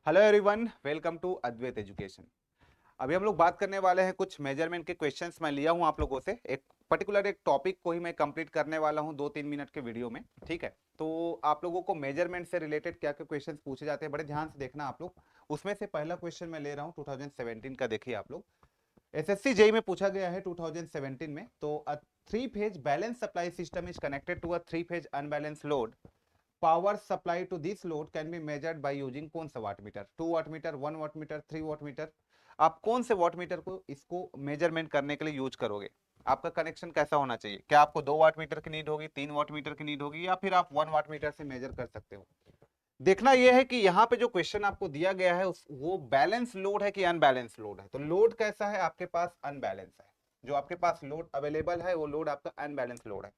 Hello everyone, welcome to Advait education. अभी हम लोग बात करने वाले हैं कुछ मेजरमेंट के क्वेश्चंस मैं लिया हूं आप लोगों से। एक टॉपिक को ही मैं कंप्लीट करने वाला हूं 2-3 मिनट के वीडियो में। ठीक है, तो आप लोगों को मेजरमेंट से रिलेटेड क्या क्या क्वेश्चंस पूछे जाते हैं बड़े ध्यान से देखना आप लोग। उसमें से पहला क्वेश्चन मैं ले रहा हूँ 2017 का। देखिए आप लोग, एसएससी जेई में पूछा गया है 2017 में। तो a three phase balance supply system is connected to a three phase unbalance load. Power supply to this load can be measured by using कौन सा watt meter? 2 watt meter, 1 watt meter, 3 watt meter. आप कौन से वाट meter को इसको measurement करने के लिए यूज करोगे? आपका कनेक्शन कैसा होना चाहिए? क्या आपको 2 वाट मीटर की नीड होगी, 3 वाट मीटर की नीड होगी, या फिर आप 1 वाट मीटर से मेजर कर सकते हो? देखना यह है कि यहाँ पे जो क्वेश्चन आपको दिया गया है वो बैलेंस लोड है कि अनबैलेंस लोड है। तो लोड कैसा है आपके पास? अनबैलेंस है। जो आपके पास लोड अवेलेबल है वो लोड आपका अनबैलेंस लोड है।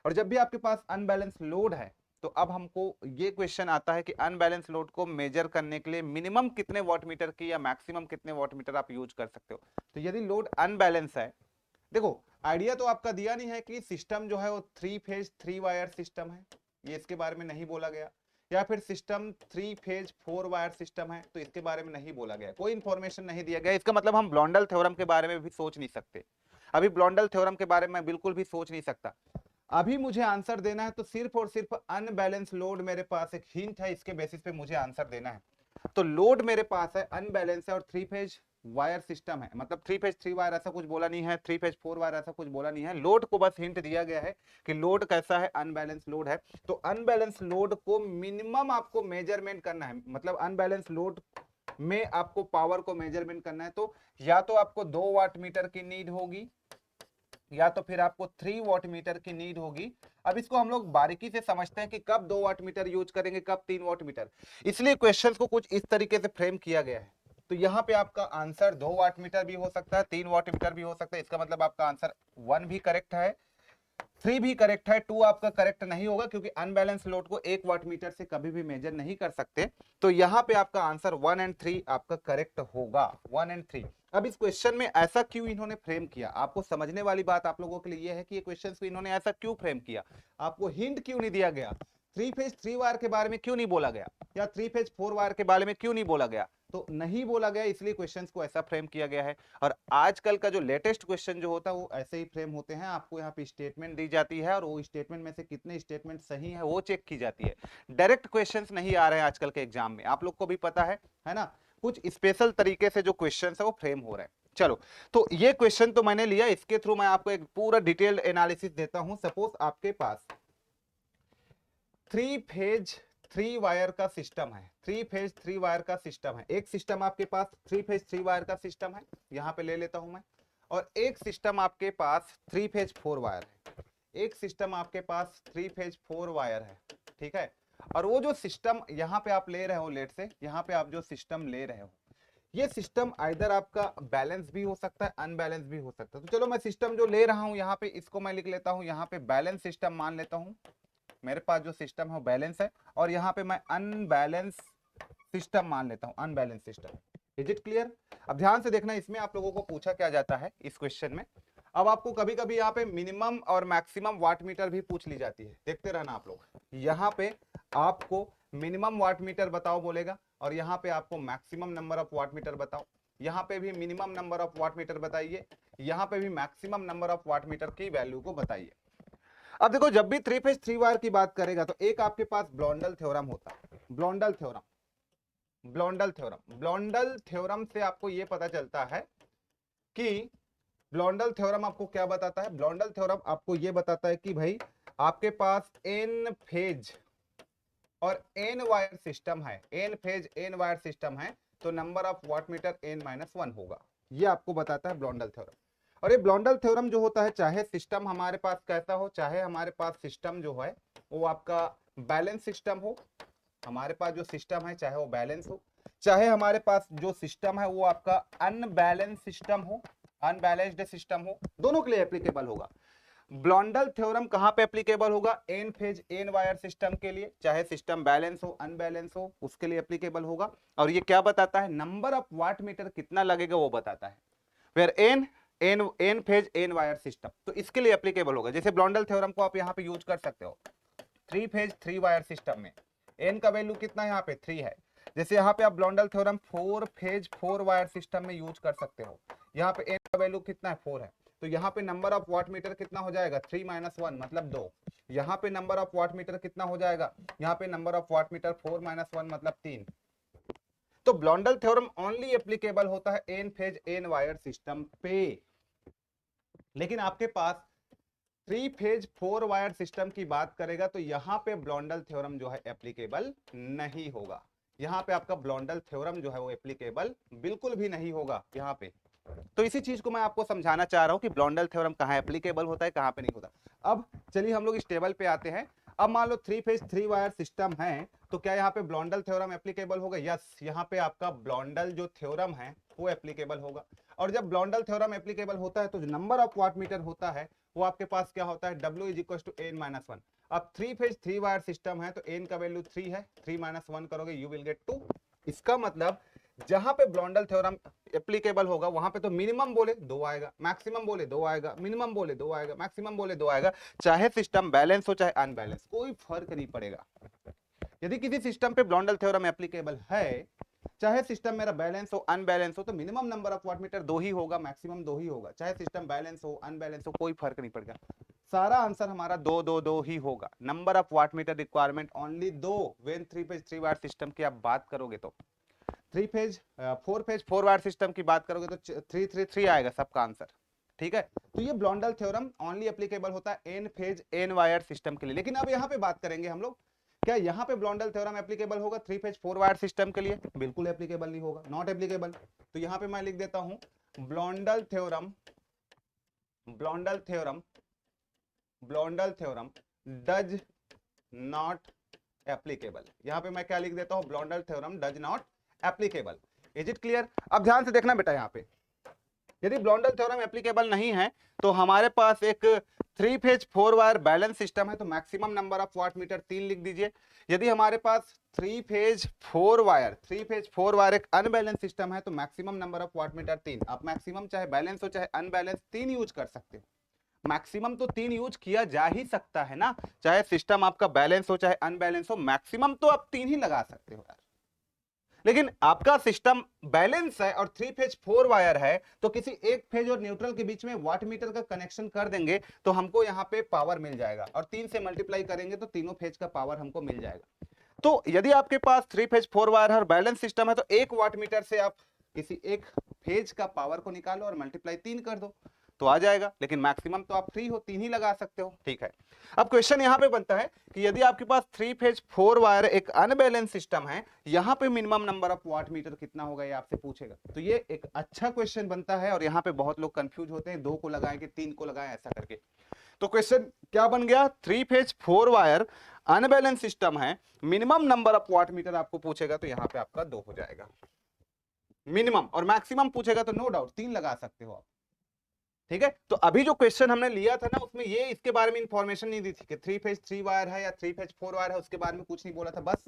और जब भी आपके पास अनबैलेंस लोड है तो अब हमको ये क्वेश्चन आता है कि अनबैलेंस लोड को मेजर करने के लिए मिनिमम कितने वाटमीटर की या मैक्सिमम कितने वाटमीटर आप यूज कर सकते हो। तो यदि लोड अनबैलेंस है, देखो आइडिया तो आपका दिया नहीं है कि सिस्टम जो है वो three phase three wire system है, ये इसके बारे में नहीं बोला गया। या फिर system three phase four wire system है, तो इसके बारे में नहीं बोला गया, कोई इंफॉर्मेशन नहीं दिया गया। इसका मतलब हम ब्लॉन्डल थ्योरम के बारे में भी सोच नहीं सकते। अभी ब्लॉन्डल थ्योरम के बारे में बिल्कुल भी सोच नहीं सकता। अभी मुझे आंसर देना है तो सिर्फ और सिर्फ अनबैलेंस लोड मेरे पास एक हिंट है, इसके बेसिस पे मुझे आंसर देना है। तो लोड मेरे पास है, अनबैलेंस है और थ्री फेज वायर सिस्टम है। मतलब थ्री फेज थ्री वायर ऐसा कुछ बोला नहीं है, थ्री फेज फोर वायर ऐसा कुछ बोला नहीं है। लोड को बस हिंट दिया गया है कि लोड कैसा है, अनबैलेंस लोड है। तो अनबैलेंस लोड को मिनिमम आपको मेजरमेंट करना है, मतलब अनबैलेंस लोड में आपको पावर को मेजरमेंट करना है। तो या तो आपको 2 वाट मीटर की नीड होगी या तो फिर आपको 3 वाट मीटर की नीड होगी। अब इसको हम लोग बारीकी से समझते हैं कि कब 2 वाट मीटर यूज करेंगे, कब 3 वाट मीटर। इसलिए क्वेश्चंस को कुछ इस तरीके से फ्रेम किया गया है। तो यहाँ पे आपका आंसर 2 वाट मीटर भी हो सकता है, 3 वाट मीटर भी हो सकता है। इसका मतलब आपका आंसर 1 भी करेक्ट है, 3 भी करेक्ट है, 2 आपका करेक्ट नहीं होगा क्योंकि अनबैलेंस लोड को 1 वाट मीटर से कभी भी मेजर नहीं कर सकते। तो यहाँ पे आपका आंसर 1 एंड 3 आपका करेक्ट होगा, 1 एंड 3। अब इस क्वेश्चन में ऐसा क्यों इन्होंने फ्रेम किया, आपको समझने वाली बात आप लोगों के लिए यह है कि ये क्वेश्चन को इन्होंने ऐसा क्यों फ्रेम किया। आपको हिंट क्यों नहीं दिया गया? थ्री फेज थ्री वायर के बारे में क्यों नहीं बोला गया, या थ्री फेज फोर वायर के बारे में क्यों नहीं बोला गया? तो नहीं बोला गया, इसलिए क्वेश्चंस को ऐसा फ्रेम किया गया है। और आजकल का जो लेटेस्ट क्वेश्चन जो होता है वो ऐसे ही फ्रेम होते हैं। आपको यहाँ पे स्टेटमेंट दी जाती है और वो स्टेटमेंट में से कितने स्टेटमेंट सही है वो चेक की जाती है। डायरेक्ट क्वेश्चंस नहीं आ रहे हैं आजकल के एग्जाम में, आप लोग को भी पता है ना। कुछ स्पेशल तरीके से जो क्वेश्चन है वो फ्रेम हो रहे हैं। चलो, तो ये क्वेश्चन तो मैंने लिया, इसके थ्रू मैं आपको एक पूरा डिटेल्ड एनालिसिस देता हूं। सपोज आपके पास थ्री फेज थ्री वायर का सिस्टम है, थ्री फेज थ्री वायर का सिस्टम है। एक सिस्टम आपके पास थ्री फेज थ्री वायर का सिस्टम है, यहां पे ले लेता हूं मैं। और एक सिस्टम आपके पास थ्री फेज फोर वायर है, एक सिस्टम आपके पास थ्री फेज फोर वायर है। ठीक है, और वो जो सिस्टम यहां पे आप ले रहे हो, लेट से यहां पे आप जो सिस्टम ले रहे हो, ये सिस्टम आइदर आपका बैलेंस भी हो सकता है, अनबैलेंस भी हो सकता है। तो चलो मैं सिस्टम जो ले रहा हूं यहाँ पे इसको मैं लिख लेता हूं, यहाँ पे बैलेंस सिस्टम मान लेता हूं। मेरे पास जो सिस्टम है बैलेंस है, और यहाँ पे मैं अनबैलेंस सिस्टम मान लेता हूँ, unbalance system. Is it clear? अब ध्यान से देखना, इसमें आप लोगों को पूछा क्या जाता है इस क्वेश्चन में। अब आपको कभी कभी यहाँ पे मिनिमम और मैक्सिमम वाट मीटर भी पूछ ली जाती है, देखते रहना आप लोग। यहाँ पे आपको मिनिमम वाट मीटर बताओ बोलेगा, और यहाँ पे आपको maximum number of watt meter बताओ। यहाँ पे भी minimum number of watt meter बताइए, यहाँ पे भी maximum number of watt meter की वैल्यू को बताइए। अब देखो, जब भी थ्री फेज थ्री वायर की बात करेगा तो एक आपके पास ब्लॉन्डल थ्योरम होता है। ब्लॉन्डल थ्योरम, ब्लॉन्डल थ्योरम, ब्लॉन्डल थ्योरम से आपको यह पता चलता है कि ब्लॉन्डल थ्योरम आपको क्या बताता है? ब्लॉन्डल थ्योरम आपको यह बताता है कि भाई आपके पास एन फेज और एन वायर सिस्टम है, N phase N wire system है, तो number of watt meter N minus one होगा। यह आपको बताता है ब्लॉन्डल थ्योरम। और ये ब्लॉन्डल थ्योरम जो होता है, चाहे सिस्टम हमारे पास कैसा हो, चाहे हमारे पास सिस्टम जो है वो आपका बैलेंस सिस्टम हो, हमारे पास जो सिस्टम है चाहे वो बैलेंस हो, चाहे हमारे पास जो सिस्टम है वो आपका अनबैलेंस सिस्टम हो, अनबैलेंस्ड सिस्टम हो, दोनों के लिए एप्लीकेबल होगा। ब्लॉन्डल थ्योरम कहां पे एप्लीकेबल होगा? N phase N wire system के लिए, चाहे सिस्टम बैलेंस हो अनबैलेंस हो, उसके लिए एप्लीकेबल होगा। और ये क्या बताता है? नंबर ऑफ वाट मीटर कितना लगेगा वो बताता है। Where N N N phase N wire system, तो इसके लिए एप्लीकेबल होगा। जैसे ब्लॉन्डल थ्योरम को आप यहाँ पे यूज कर सकते हो three phase three wire system में। एन का वैल्यू कितना है यहाँ पे? 3 है। जैसे यहाँ पे आप ब्लॉन्डल थ्योरम 4 फेज 4 वायर सिस्टम में यूज कर सकते हो। यहाँ पे n का वैल्यू कितना है 4 है, तो यहाँ पे नंबर ऑफ वाट मीटर कितना हो जाएगा 3 - 1 मतलब 2। यहाँ पे नंबर ऑफ वाट मीटर कितना हो जाएगा, यहाँ पे नंबर ऑफ वाट मीटर 4 - 1 मतलब 3। तो ब्लॉन्डल थ्योरम ओनली एप्लीकेबल होता है N phase N wire system पे, लेकिन आपके पास 3 फेज 4 वायर सिस्टम की बात करेगा तो यहां पे ब्लॉन्डल थ्योरम जो है एप्लीकेबल नहीं होगा। यहां पे आपका ब्लॉन्डल थ्योरम जो है वो एप्लीकेबल बिल्कुल भी नहीं होगा यहां पे। तो इसी चीज को मैं आपको समझाना चाह रहा हूं कि ब्लॉन्डल थ्योरम कहां एप्लीकेबल होता है, कहां पे नहीं होता। अब चलिए हम लोग इस टेबल पे आते हैं। अब मान लो 3 फेज 3 वायर सिस्टम है, तो क्या यहाँ पे ब्लॉन्डल थ्योरम एप्लीकेबल होगा? यस, यहाँ पे आपका ब्लॉन्डल जो थ्योरम है वो एप्लीकेबल होगा। और जब ब्लॉन्डल थ्योरम एप्लीकेबल होता है तो जो नंबर ऑफ वाट मीटर होता है वो आपके पास क्या होता है, W = n - 1। अब 3 फेज 3 वायर सिस्टम है तो n का वैल्यू 3 है, 3 - 1 करोगे यू विल गेट 2। इसका मतलब जहां पे ब्लॉन्डल थ्योरम एप्लीकेबल होगा वहां पे तो मिनिमम बोले 2 आएगा, मैक्सिमम बोले 2 आएगा, मिनिमम बोले 2 आएगा, मैक्सिमम बोले 2 आएगा। चाहे सिस्टम बैलेंस हो चाहे अनबैलेंस, कोई फर्क नहीं पड़ेगा। यदि किसी सिस्टम पे ब्लॉन्डल थ्योरम एप्लीकेबल है, चाहे सिस्टम मेरा बैलेंस हो अनबैलेंस हो, तो minimum number of watt meter 2 ही होगा, मैक्सिमम 2 ही होगा। चाहे सिस्टम बैलेंस हो अनबैलेंस हो, कोई फर्क नहीं पड़ेगा। सारा आंसर हमारा 2 2 2 ही होगा। Number of watt meter requirement only 2 when 3 phase 3 wire system की आप बात करोगे तो। 4 फेज 4 वायर सिस्टम की बात करोगे तो 3 3 3 आएगा सबका आंसर। ठीक है, तो ये ब्लॉन्डल थ्योरम ओनली एप्लीकेबल होता है N phase N wire system के लिए। लेकिन अब यहाँ पे बात करेंगे हम लोग, क्या यहाँ पे ब्लॉन्डल थ्योरम एप्लीकेबल होगा 3 फेज 4 वायर सिस्टम के लिए? बिल्कुल एप्लीकेबल नहीं होगा, नॉट एप्लीकेबल। तो यहाँ पे मैं लिख देता हूं Blondel theorem does not applicable. यहां पे मैं क्या लिख देता हूं, Blondel theorem does not applicable. Is it clear? अब ध्यान से देखना बेटा, यहां पे यदि ब्लॉन्डल थ्योरम एप्लीकेबल नहीं है तो हमारे पास एक 3 फेज 4 वायर बैलेंस सिस्टम है तो maximum number of watt meter 3 लिख दीजिए। यदि हमारे पास 3 फेज 4 वायर एक अनबैलेंस सिस्टम है तो maximum number of watt meter 3। आप मैक्सिमम चाहे बैलेंस हो चाहे अनबैलेंस 3 यूज कर सकते हो। मैक्सिमम तो 3 यूज किया जा ही सकता है ना, चाहे सिस्टम आपका बैलेंस हो चाहे अनबैलेंस हो, मैक्सिमम तो आप 3 ही लगा सकते हो यार। लेकिन आपका सिस्टम बैलेंस है और 3 फेज 4 वायर है तो किसी एक फेज और न्यूट्रल के बीच में वाट मीटर का कनेक्शन कर देंगे तो हमको यहां पे पावर मिल जाएगा, और 3 से मल्टीप्लाई करेंगे तो तीनों फेज का पावर हमको मिल जाएगा। तो यदि आपके पास 3 फेज 4 वायर है और बैलेंस सिस्टम है तो एक वाट मीटर से आप किसी एक फेज का पावर को निकालो और मल्टीप्लाई 3 कर दो तो आ जाएगा। लेकिन मैक्सिमम तो आप 3 हो, 3 ही लगा सकते हो। ठीक है, अब क्वेश्चन यहां पे बनता है कि यदि आपके पास 3 फेज 4 वायर एक अनबैलेंस सिस्टम है, यहां पे minimum number of watt meter कितना होगा ये आपसे पूछेगा। तो ये एक अच्छा क्वेश्चन बनता है और यहां पे बहुत लोग कंफ्यूज होते हैं, 2 को लगाएं कि 3 को लगाएं ऐसा करके। तो क्वेश्चन क्या बन गया, 3 फेज 4 वायर अनबैलेंस सिस्टम है, minimum number of watt meter आपको पूछेगा तो यहां पे आपका 2 हो जाएगा मिनिमम, और मैक्सिमम पूछेगा तो नो डाउट 3 लगा सकते हो आप। ठीक है, तो अभी जो क्वेश्चन हमने लिया था ना उसमें ये इसके बारे में इंफॉर्मेशन नहीं दी थी कि 3 फेज 3 वायर है या 3 फेज 4 वायर है, उसके बारे में कुछ नहीं बोला था। बस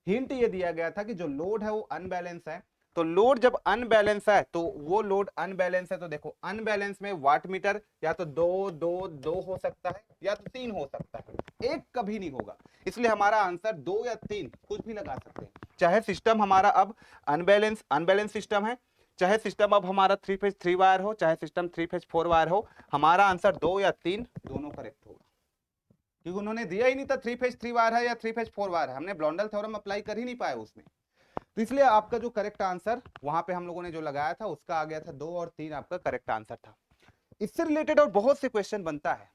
हिंट ये दिया गया था कि जो लोड है वो अनबैलेंस है। तो लोड जब अनबैलेंस है तो वो लोड अनबैलेंस है तो देखो अनबैलेंस में वाट मीटर या तो 2 2 2 हो सकता है या तो 3 हो सकता है, एक कभी नहीं होगा। इसलिए हमारा आंसर 2 या 3 कुछ भी लगा सकते हैं। चाहे सिस्टम हमारा अब अनबैलेंस सिस्टम है, चाहे सिस्टम अब हमारा 3 फेज 3 वायर हो, चाहे सिस्टम 3 फेज 4 वायर हो, हमारा आंसर 2 या 3 दोनों करेक्ट होगा। क्योंकि उन्होंने दिया ही नहीं था 3 फेज 3 वायर है या 3 फेज 4 वायर है, हमने ब्लॉन्डल थ्योरम अप्लाई कर ही नहीं पाए उसमें। तो इसलिए आपका जो करेक्ट आंसर वहां पे हम लोगों ने जो लगाया था उसका आ गया था 2 और 3 आपका करेक्ट आंसर था। इससे रिलेटेड और बहुत से क्वेश्चन बनता है,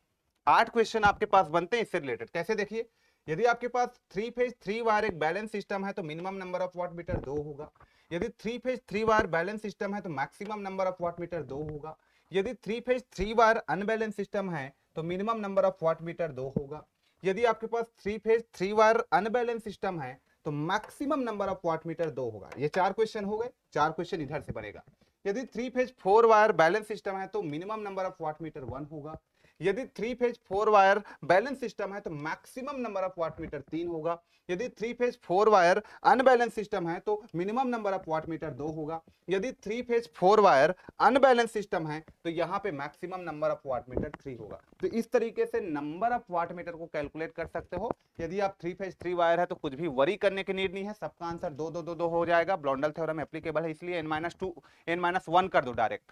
8 क्वेश्चन आपके पास बनते हैं इससे रिलेटेड। कैसे देखिए, यदि आपके पास 3 फेज 3 वायर एक बैलेंस सिस्टम है तो minimum number of watt meter 2 होगा। यदि 3 फेज 3 वायर बैलेंस सिस्टम है तो maximum number of watt meter 2 होगा। यदि 3 फेज 3 वायर अनबैलेंस सिस्टम है तो minimum number of watt meter 2 होगा। यदि आपके पास 3 फेज 3 वायर अनबैलेंस सिस्टम है तो maximum number of watt meter 2 होगा। ये 4 क्वेश्चन हो गए, 4 क्वेश्चन इधर से बनेगा। यदि 3 फेज 4 वायर बैलेंस सिस्टम है तो minimum number of watt meter 1 होगा। यदि 3 फेज 4 वायर बैलेंस सिस्टम है तो maximum number of watt meter 3 होगा। यदि 3 फेज 4 वायर अनबैलेंस सिस्टम है तो minimum number of watt meter 2 होगा। यदि 3 फेज 4 वायर अनबैलेंस सिस्टम है तो यहाँ पे maximum number of watt meter 3 होगा। तो इस तरीके से नंबर ऑफ वाट मीटर को कैलकुलेट कर सकते हो। यदि आप 3 फेज 3 वायर है तो कुछ भी वरी करने की नीड नहीं है, सबका आंसर 2 2 2 2 हो जाएगा। ब्लॉन्डल थ्योरम एप्लीकेबल है, इसलिए n-2 n-1 कर दो डायरेक्ट।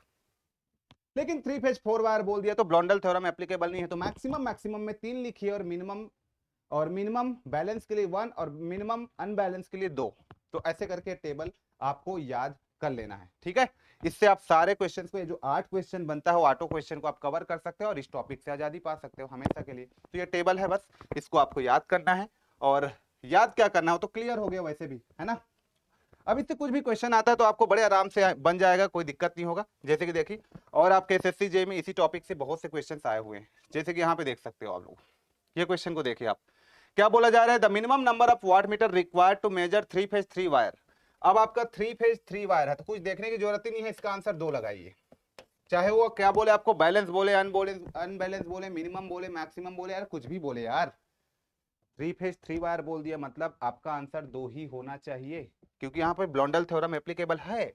लेकिन 3 फेज 4 वायर बोल दिया तो ब्लॉन्डल थ्योरम एप्लीकेबल नहीं है, तो मैक्सिमम में 3 लिखिए और मिनिमम बैलेंस के लिए 1 और मिनिमम अनबैलेंस के लिए 2। तो ऐसे करके टेबल आपको याद कर लेना है, ठीक है। इससे आप सारे क्वेश्चंस को, ये जो 8 क्वेश्चन बनता है वो 8 क्वेश्चन को आप कवर कर सकते हो और इस टॉपिक से आजादी पा सकते हो हमेशा के लिए। तो ये टेबल है, बस इसको आपको याद करना है। और याद क्या करना हो तो क्लियर हो गया वैसे भी, है ना। अब इससे कुछ भी क्वेश्चन आता है तो आपको बड़े आराम से बन जाएगा, कोई दिक्कत नहीं होगा। जैसे कि देखिए, और आपके एसएससी जे में इसी टॉपिक से बहुत से क्वेश्चंस आए हुए हैं, जैसे कि यहाँ पे देख सकते हो आप लोग। ये क्वेश्चन को देखिए आप, क्या बोला जा रहा है, the minimum number of watt meter required to measure 3 phase 3 wire. अब आपका 3 फेज 3 वायर है तो कुछ देखने की जरूरत ही नहीं है, इसका आंसर 2 लगाइए। चाहे वो क्या बोले आपको, बैलेंस बोले, अनबैलेंस बोले, मिनिमम बोले, मैक्सिमम बोले, यार कुछ भी बोले यार। 3 फेज 3 वायर बोल दिया मतलब आपका आंसर 2 ही होना चाहिए, क्योंकि यहाँ पे ब्लॉन्डल थ्योरम एप्लीकेबल है।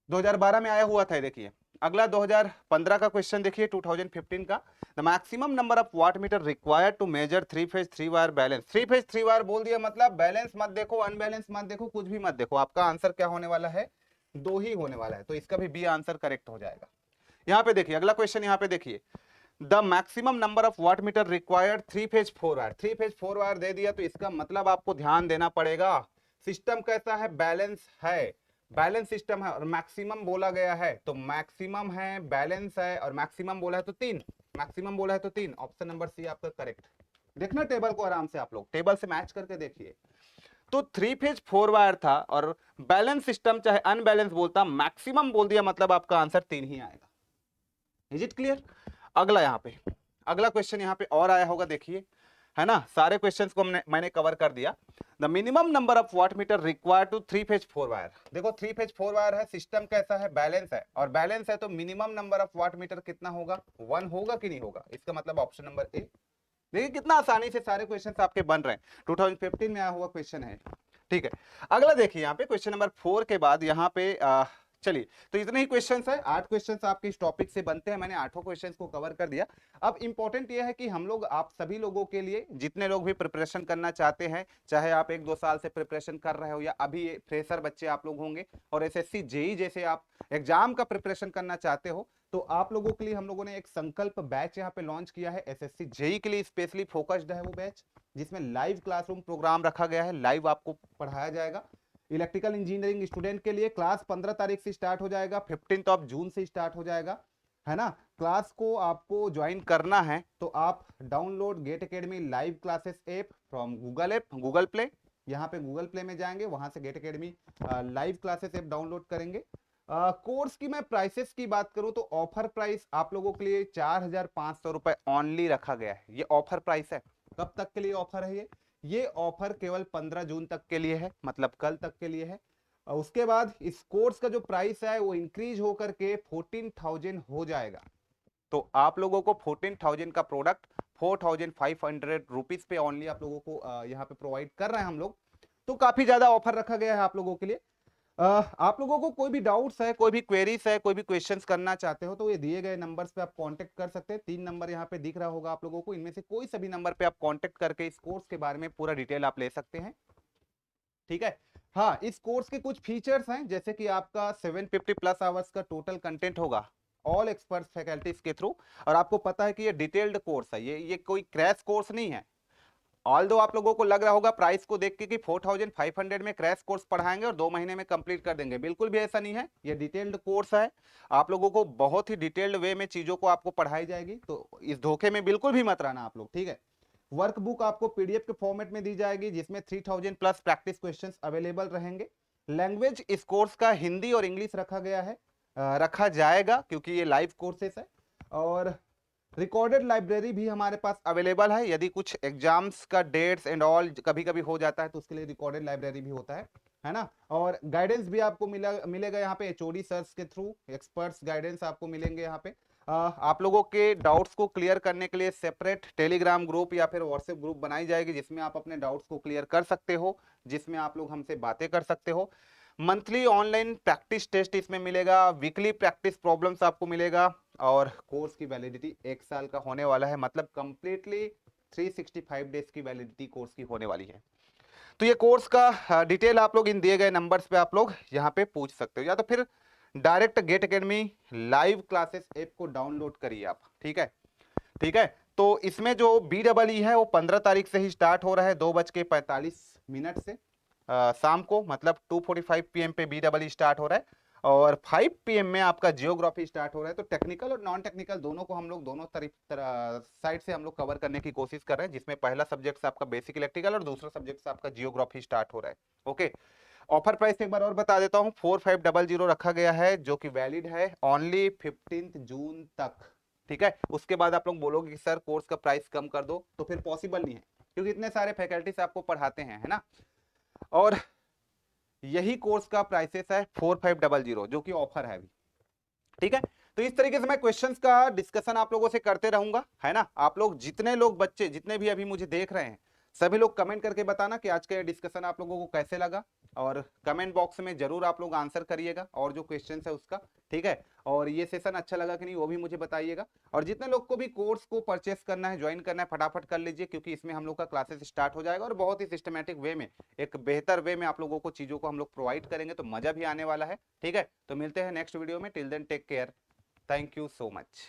2012 में आया हुआ था। देखिए अगला 2015 का क्वेश्चन देखिए, 2015 का, the maximum number of watt meter required to measure 3 phase 3 wire balance. 3 phase 3 wire बोल दिया मतलब बैलेंस मत देखो, अनबैलेंस मत देखो, कुछ भी मत देखो, आपका आंसर क्या होने वाला है, 2 ही होने वाला है। तो इसका भी बी आंसर करेक्ट हो जाएगा। यहाँ पे देखिए अगला क्वेश्चन, यहाँ पे देखिए, the maximum number of watt meter required 3 phase 4 wire. 3 phase 4 wire दे दिया तो इसका मतलब आपको ध्यान देना पड़ेगा, सिस्टम कैसा है, बैलेंस है, बैलेंस सिस्टम है और मैक्सिमम बोला गया है, तो मैक्सिमम है, बैलेंस है और मैक्सिमम बोला है तो 3, मैक्सिमम बोला है तो 3, ऑप्शन नंबर सी आपका करेक्ट। देखना टेबल को आराम से, आप लोग टेबल से मैच करके देखिए। तो 3 फेज 4 वायर था और बैलेंस सिस्टम चाहे अनबैलेंस बोलता, मैक्सिमम बोल दिया मतलब आपका आंसर 3 ही आएगा। Is it clear. अगला यहाँ पे, अगला क्वेश्चन यहाँ पे और आया होगा, देखिए, है ना। सारे क्वेश्चंस को मैंने कवर कर दिया। The minimum number of watt meter required to 3 phase 4 wire. देखो 3 फेज 4 वायर है, सिस्टम कैसा है, बैलेंस है, और बैलेंस है तो minimum number of watt meter कितना होगा, 1 होगा कि नहीं होगा, इसका मतलब ऑप्शन नंबर ए। देखिए कितना आसानी से सारे क्वेश्चन आपके बन रहे हैं, 2015 में आया हुआ क्वेश्चन है, ठीक है। अगला देखिए यहाँ पे क्वेश्चन नंबर 4 के बाद यहाँ पे चलिए, तो इतने ही क्वेश्चंस है, 8 क्वेश्चंस आपके इस टॉपिक से बनते हैं, मैंने 8 क्वेश्चंस को कवर कर दिया। अब इंपॉर्टेंट ये है कि हम लोग, आप सभी लोगों के लिए, जितने लोग भी प्रिपरेशन करना चाहते हैं, चाहे आप 1-2 साल से प्रिपरेशन कर रहे हो या अभी फ्रेशर बच्चे आप लोग होंगे और एसएससी जेई जैसे आप एग्जाम का प्रिपरेशन करना चाहते हो, तो आप लोगों के लिए हम लोगों ने एक संकल्प बैच यहाँ पे लॉन्च किया है। एसएससी जेई के लिए स्पेशली फोकस्ड है वो बैच, जिसमें लाइव क्लासरूम प्रोग्राम रखा गया है, लाइव आपको पढ़ाया जाएगा। इलेक्ट्रिकल इंजीनियरिंग स्टूडेंट के लिए क्लास 15 तारीख से स्टार्ट हो जाएगा, 15 जून से स्टार्ट हो जाएगा, है ना। क्लास को आपको ज्वाइन करना है तो आप download GATE Academy live classes app from Google Play. यहाँ पे गूगल प्ले में जाएंगे, वहां से GATE Academy live classes app download करेंगे। कोर्स की मैं प्राइसेस की बात करूं तो ऑफर प्राइस आप लोगों के लिए 4,500 रुपए ऑनली रखा गया है। ये ऑफर प्राइस है। कब तक के लिए ऑफर है ये ऑफर केवल 15 जून तक के लिए है, मतलब कल तक के लिए है। उसके बाद इस कोर्स का जो प्राइस है वो इंक्रीज होकर के 14,000 हो जाएगा। तो आप लोगों को 14,000 का प्रोडक्ट 4,500 रुपीज पे ऑनली आप लोगों को यहाँ पे प्रोवाइड कर रहे हैं हम लोग। तो काफी ज्यादा ऑफर रखा गया है आप लोगों के लिए। आप लोगों को कोई भी डाउट्स है, कोई भी क्वेरीज है, कोई भी क्वेश्चंस करना चाहते हो तो ये दिए गए नंबर्स पे आप कांटेक्ट कर सकते हैं। 3 नंबर यहाँ पे दिख रहा होगा आप लोगों को, इनमें से कोई सभी नंबर पे आप कांटेक्ट करके इस कोर्स के बारे में पूरा डिटेल आप ले सकते हैं, ठीक है। हाँ, इस कोर्स के कुछ फीचर्स हैं, जैसे कि आपका 750 प्लस आवर्स का टोटल कंटेंट होगा ऑल एक्सपर्ट फैकल्टीज के थ्रू। और आपको पता है कि ये डिटेल्ड कोर्स है, ये कोई क्रैश कोर्स नहीं है। ऑल्दो आप लोगों को लग रहा होगा प्राइस को देख के कि 4,500 में क्रैश कोर्स पढ़ाएंगे और 2 महीने में कंप्लीट कर देंगे, बिल्कुल भी ऐसा नहीं है। ये डिटेल्ड कोर्स है, आप लोगों को बहुत ही डिटेल्ड वे में चीजों को आपको पढ़ाई जाएगी, तो इस धोखे में बिल्कुल भी मत रहना आप लोग, ठीक है। वर्कबुक आपको पीडीएफ के फॉर्मेट में दी जाएगी, जिसमें 3,000 प्लस प्रैक्टिस क्वेश्चंस अवेलेबल रहेंगे। लैंग्वेज इस कोर्स का हिंदी और इंग्लिश रखा गया है, रखा जाएगा, क्योंकि ये लाइव कोर्सेस है। और रिकॉर्डेड लाइब्रेरी भी हमारे पास अवेलेबल है, यदि कुछ एग्जाम्स का डेट्स एंड ऑल कभी कभी हो जाता है तो उसके लिए रिकॉर्डेड लाइब्रेरी भी होता है ना। और गाइडेंस भी आपको मिलेगा यहाँ पे एचओडी सर्स के थ्रू, एक्सपर्ट्स गाइडेंस आपको मिलेंगे यहाँ पे। आप लोगों के डाउट्स को क्लियर करने के लिए सेपरेट टेलीग्राम ग्रुप या फिर व्हाट्सएप ग्रुप बनाई जाएगी, जिसमें आप अपने डाउट्स को क्लियर कर सकते हो, जिसमें आप लोग हमसे बातें कर सकते हो। मंथली ऑनलाइन प्रैक्टिस टेस्ट इसमें मिलेगा, वीकली प्रैक्टिस प्रॉब्लम्स आपको मिलेगा, और कोर्स की वैलिडिटी 1 साल का होने वाला है, मतलब कंप्लीटली 365 डेज की वैलिडिटी कोर्स की होने वाली है। तो ये कोर्स का डिटेल आप लोग इन दिए गए नंबर्स पे आप लोग यहाँ पे पूछ सकते हो, या तो फिर direct GATE Academy live classes app को डाउनलोड करिए आप। ठीक है, ठीक है। तो इसमें जो BEE है वो 15 तारीख से ही स्टार्ट हो रहा है, 2:45 से शाम को, मतलब 2:45 PM पे BEE स्टार्ट हो रहा है, और 5 PM में आपका जियोग्राफी स्टार्ट हो रहा है। तो टेक्निकल और नॉन टेक्निकल दोनों को हम लोग दोनों साइड से हम लोग कवर करने की कोशिश कर रहे हैं, जिसमें पहला सब्जेक्ट आपका बेसिक इलेक्ट्रिकल और दूसरा सब्जेक्ट आपका जियोग्राफी स्टार्ट हो रहा है। ओके, ऑफर प्राइस एक बार और बता देता हूं, 4500 रखा गया है, जो कि वैलिड है ओनली 15 जून तक। ठीक है, उसके बाद आप लोग बोलोगे कि सर कोर्स का प्राइस कम कर दो, तो फिर पॉसिबल नहीं है, क्योंकि इतने सारे फैकल्टीज आपको पढ़ाते हैं, है ना। और यही कोर्स का प्राइसेस है 4500, जो कि ऑफर है अभी। ठीक है, तो इस तरीके से मैं क्वेश्चंस का डिस्कशन आप लोगों से करते रहूंगा, है ना। आप लोग जितने लोग बच्चे जितने भी अभी मुझे देख रहे हैं, सभी लोग कमेंट करके बताना कि आज का ये डिस्कशन आप लोगों को कैसे लगा, और कमेंट बॉक्स में जरूर आप लोग आंसर करिएगा, और जो क्वेश्चंस है उसका। ठीक है, और ये सेशन अच्छा लगा कि नहीं वो भी मुझे बताइएगा। और जितने लोग को भी कोर्स को परचेस करना है, ज्वाइन करना है, फटाफट कर लीजिए, क्योंकि इसमें हम लोग का क्लासेस स्टार्ट हो जाएगा, और बहुत ही सिस्टमेटिक वे में, एक बेहतर वे में आप लोगों को चीजों को हम लोग प्रोवाइड करेंगे, तो मजा भी आने वाला है। ठीक है, तो मिलते हैं नेक्स्ट वीडियो में। Till then take care, thank you so much.